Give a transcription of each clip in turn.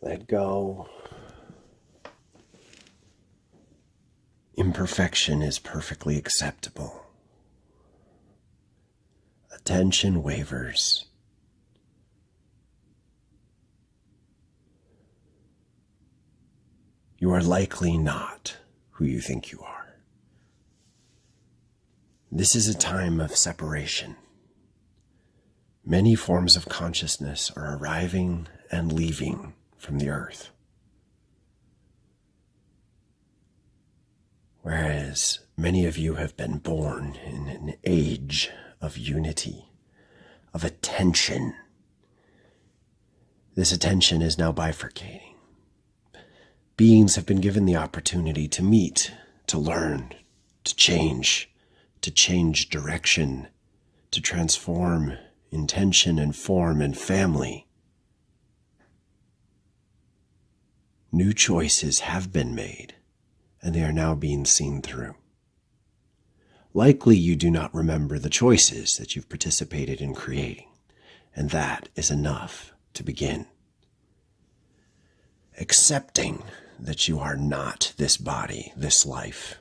Let go. Imperfection is perfectly acceptable. Attention wavers. You are likely not who you think you are. This is a time of separation. Many forms of consciousness are arriving and leaving from the earth. Whereas many of you have been born in an age of unity, of attention. This attention is now bifurcating. Beings have been given the opportunity to meet, to learn, to change direction, to transform intention and form and family. New choices have been made, and they are now being seen through. Likely you do not remember the choices that you've participated in creating, and that is enough to begin. Accepting that you are not this body, this life,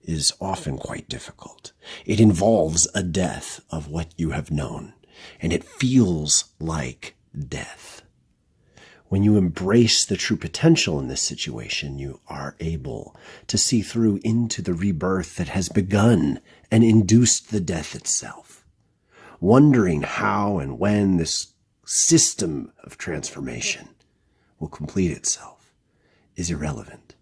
is often quite difficult. It involves a death of what you have known, and it feels like death. When you embrace the true potential in this situation, you are able to see through into the rebirth that has begun and induced the death itself. Wondering how and when this system of transformation will complete itself is irrelevant.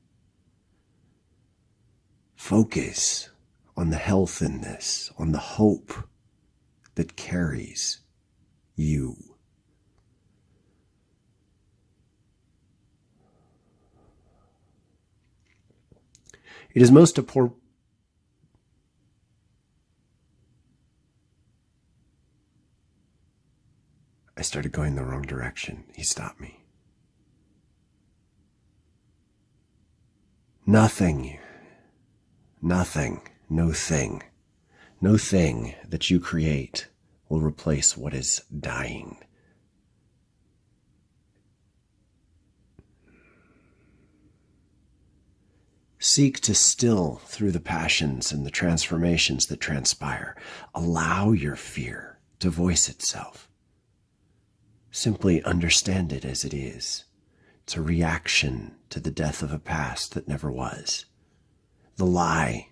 Focus on the health in this, on the hope that carries you. It is most important. I started going the wrong direction. He stopped me. Nothing, no thing that you create will replace what is dying. Seek to still through the passions and the transformations that transpire. Allow your fear to voice itself. Simply understand it as it is. It's a reaction to the death of a past that never was. The lie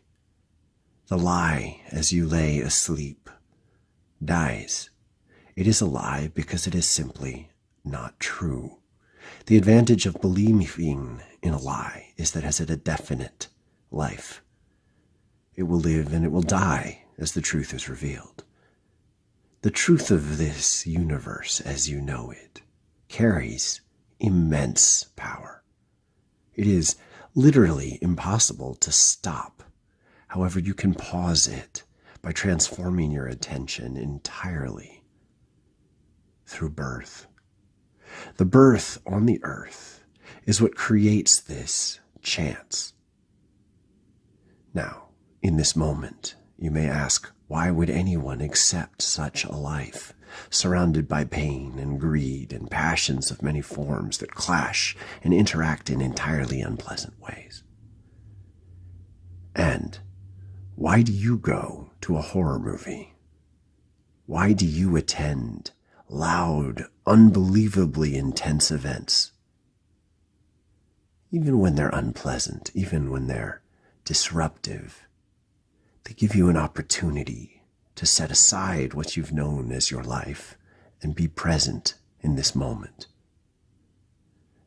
as you lay asleep, dies. It is a lie because it is simply not true. The advantage of believing in a lie is that it has a definite life. It will live and it will die as the truth is revealed. The truth of this universe as you know it carries immense power. It is literally impossible to stop. However, you can pause it by transforming your attention entirely through birth. The birth on the earth is what creates this chance. Now, in this moment, you may ask, why would anyone accept such a life, surrounded by pain and greed and passions of many forms that clash and interact in entirely unpleasant ways? And why do you go to a horror movie? Why do you attend loud, unbelievably intense events? Even when they're unpleasant, even when they're disruptive, they give you an opportunity to set aside what you've known as your life and be present in this moment.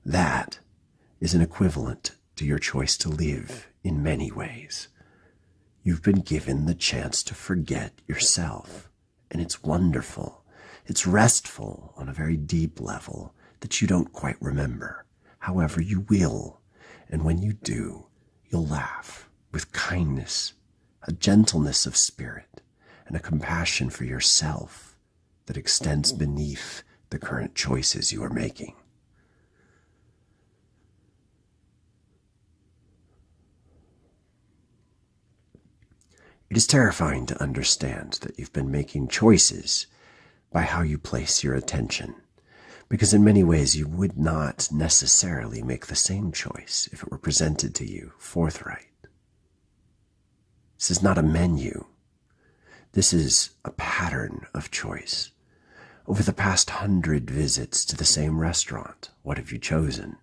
That is an equivalent to your choice to live in many ways. You've been given the chance to forget yourself, and it's wonderful. It's restful on a very deep level that you don't quite remember. However, you will, and when you do, you'll laugh with kindness, a gentleness of spirit, and a compassion for yourself that extends beneath the current choices you are making. It is terrifying to understand that you've been making choices by how you place your attention, Because in many ways you would not necessarily make the same choice if it were presented to you forthright. This is not a menu. This is a pattern of choice. Over the past 100 visits to the same restaurant, what have you chosen?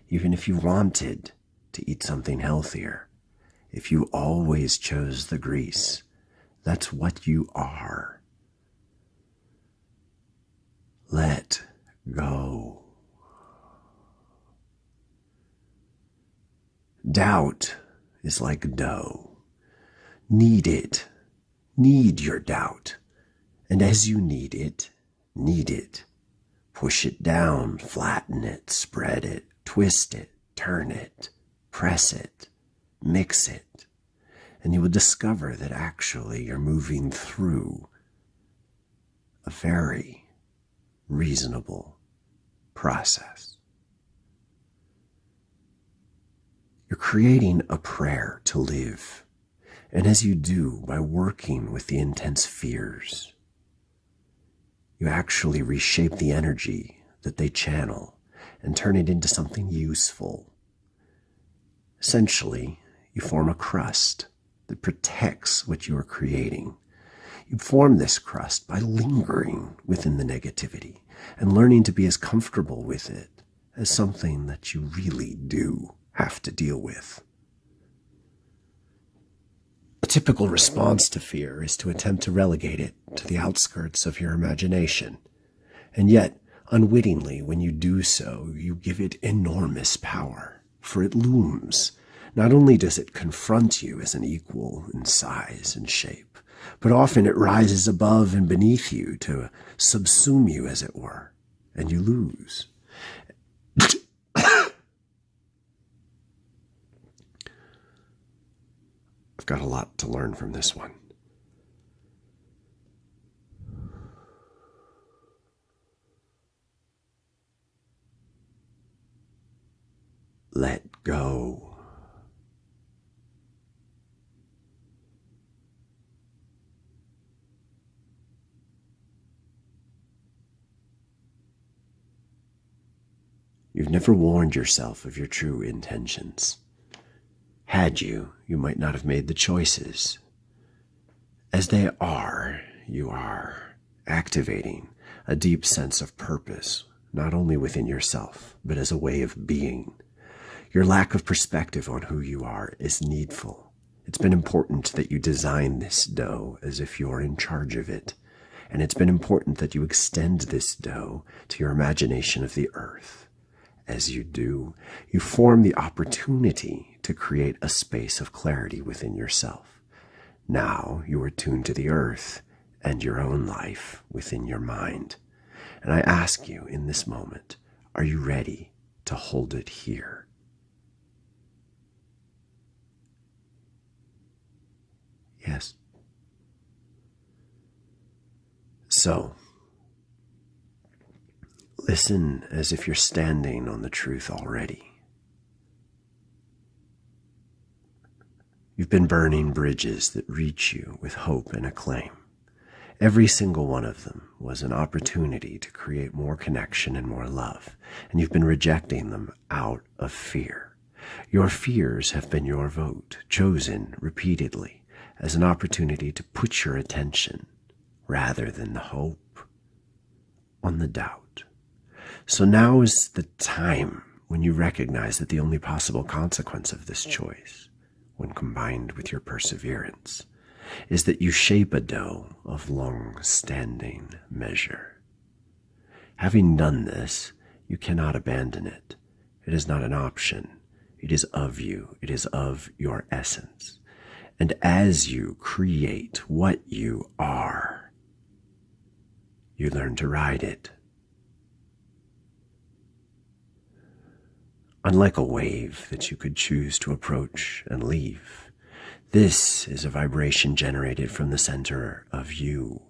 Even if you wanted to eat something healthier, if you always chose the grease, that's what you are. Let go. Doubt is like dough. Knead it. Knead your doubt. And as you knead it, knead it. Push it down, flatten it, spread it, twist it, turn it, press it, mix it. And you will discover that actually you're moving through a very reasonable process. You're creating a prayer to live. And as you do, by working with the intense fears, you actually reshape the energy that they channel and turn it into something useful. Essentially, you form a crust that protects what you are creating. You form this crust by lingering within the negativity and learning to be as comfortable with it as something that you really do have to deal with. A typical response to fear is to attempt to relegate it to the outskirts of your imagination. And yet, unwittingly, when you do so, you give it enormous power, for it looms. Not only does it confront you as an equal in size and shape, but often it rises above and beneath you to subsume you, as it were, and you lose. I've got a lot to learn from this one. Let go. You've never warned yourself of your true intentions. Had you, you might not have made the choices. As they are, you are activating a deep sense of purpose, not only within yourself, but as a way of being. Your lack of perspective on who you are is needful. It's been important that you design this dough as if you're in charge of it. And it's been important that you extend this dough to your imagination of the earth. As you do, you form the opportunity to create a space of clarity within yourself. Now you are tuned to the earth and your own life within your mind. And I ask you in this moment, are you ready to hold it here? Yes. So, listen as if you're standing on the truth already. You've been burning bridges that reach you with hope and acclaim. Every single one of them was an opportunity to create more connection and more love, and you've been rejecting them out of fear. Your fears have been your vote, chosen repeatedly as an opportunity to put your attention, rather than the hope, on the doubt. So now is the time when you recognize that the only possible consequence of this choice, when combined with your perseverance, is that you shape a dough of long-standing measure. Having done this, you cannot abandon it. It is not an option. It is of you. It is of your essence. And as you create what you are, you learn to ride it. Unlike a wave that you could choose to approach and leave, this is a vibration generated from the center of you.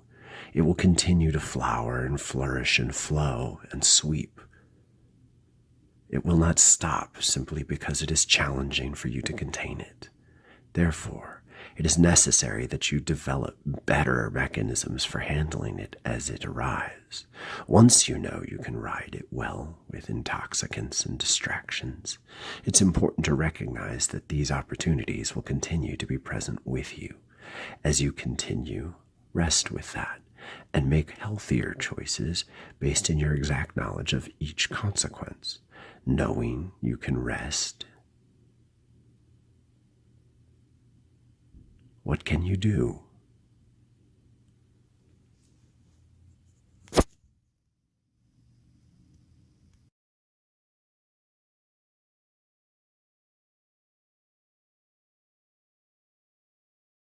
It will continue to flower and flourish and flow and sweep. It will not stop simply because it is challenging for you to contain it. Therefore, It is necessary that you develop better mechanisms for handling it as it arrives. Once you know you can ride it well with intoxicants and distractions, it's important to recognize that these opportunities will continue to be present with you. As you continue, rest with that and make healthier choices based in your exact knowledge of each consequence. Knowing you can rest, what can you do?